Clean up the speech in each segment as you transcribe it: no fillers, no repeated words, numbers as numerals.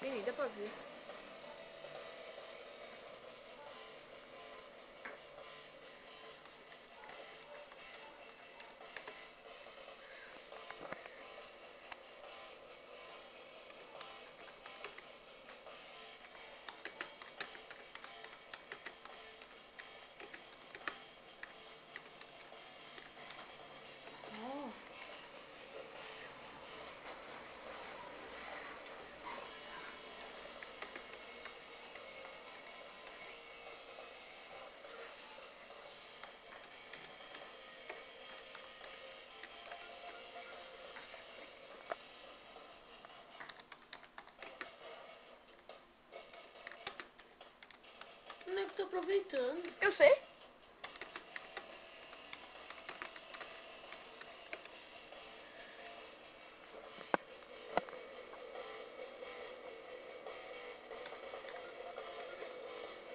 Ih, nem dá pra ver. O nego tá aproveitando. Eu sei.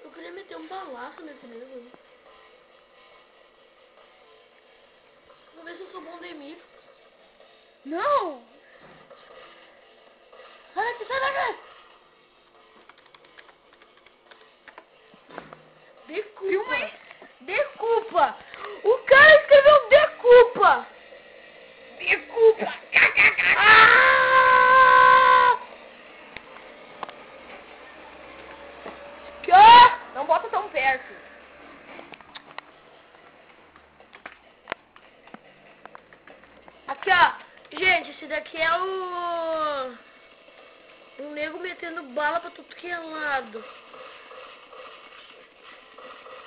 Eu queria meter um balaço nesse nego. Vou ver se eu sou bom Demir. Não! Sai daqui, sai daqui! Filma aí. Desculpa! O cara escreveu desculpa! Desculpa! Ah! Que? Não bota tão perto. Aqui, ó. Gente, esse daqui é o nego metendo bala pra tudo que é lado.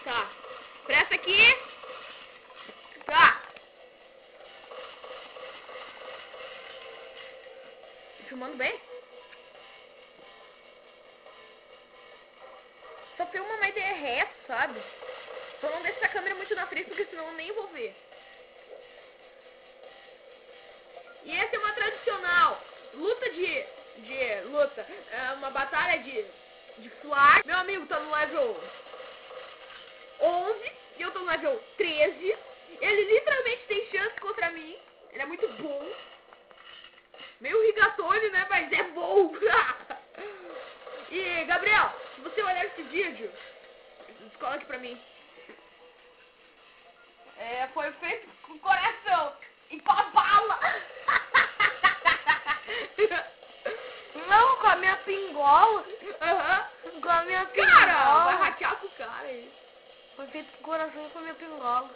Tá. Presta aqui. Tá. Filmando bem? Só filma uma ideia reta, sabe? Só não deixa a câmera muito na frente, porque senão eu nem vou ver. E essa é uma tradicional luta luta. É uma batalha de flag. Meu amigo tá no level 11 e eu tô no level 13. Ele literalmente tem chance contra mim. Ele é muito bom. Meio rigatone, né? Mas é bom. E, Gabriel, se você olhar esse vídeo, coloque pra mim. Foi feito com coração e com a bala. Não, com a minha pingola. Aham. Com a minha pingola. Cara, vai ratear com o cara aí. Foi feito com coração e com a minha pingola.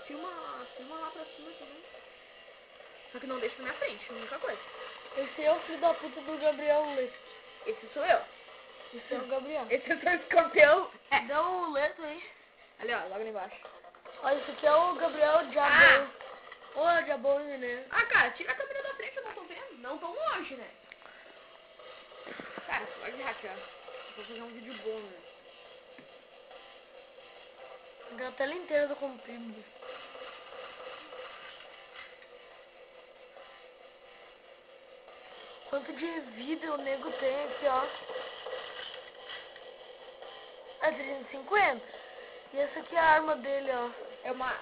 Filma lá pra cima também. Só que não deixa na minha frente, única coisa. Esse é o filho da puta do Gabriel Leto. Esse sou eu. Esse é o Gabriel. Esse é o seu escorpião. Dá o Leto aí. Ali, ó, logo ali embaixo. Olha, esse aqui é o Gabriel Diabão. Ô, Diabão, né? Ah, cara, tira a câmera da frente, eu não tô vendo. Não tão longe, né? Cara, você pode hackear. Vou fazer um vídeo bom, né? A tela inteira do comprimido. Quanto de vida o nego tem aqui, ó. É 350. E essa aqui é a arma dele, ó. É uma...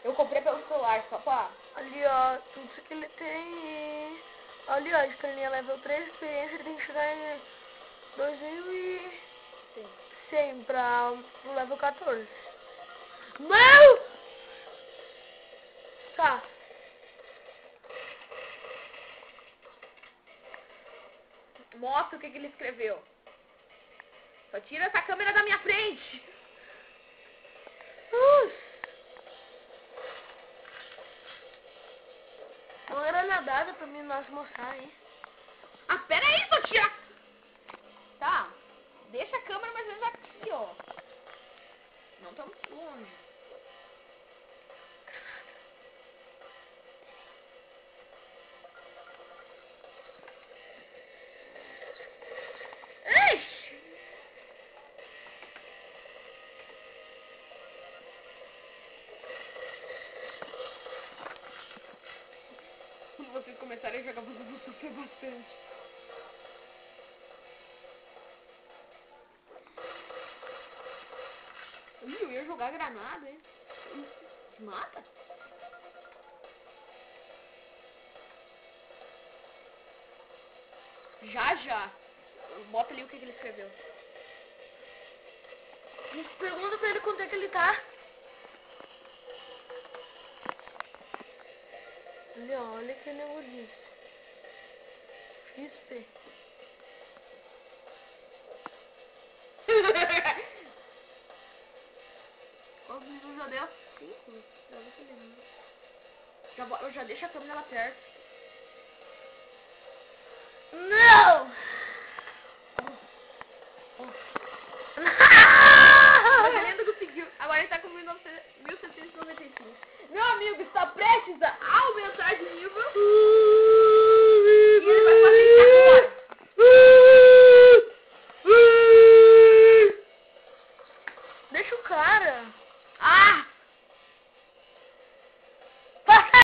Eu comprei pelo celular, só pra... Ali, ó, tudo isso que ele tem. Ali, ó, estrelinha level 3, experiência, ele tem que chegar em 2100 pra o level 14. Não! Tá. Mostra o que ele escreveu. Só tira essa câmera da minha frente. Uma granadada pra mim nós mostrar, hein? Ah, pera aí, só tira... Tá. Deixa a câmera mais ou menos aqui, ó. Não tão longe. Ixi! Quando vocês começarem a jogar, vocês vão sofrer bastante. eu ia jogar granada, hein? Mata? Já. Bota ali o que ele escreveu. Pergunta pra ele quanto é que ele tá. Olha que eu disse. XP. Quantos minutos já deu? 5? Eu já deixo a câmera lá perto. Não! Mas ele ainda conseguiu. Agora ele tá com 1795. Meu amigo está prestes a aumentar de nível. E ele vai fazer isso agora. Deixa o cara. Ah!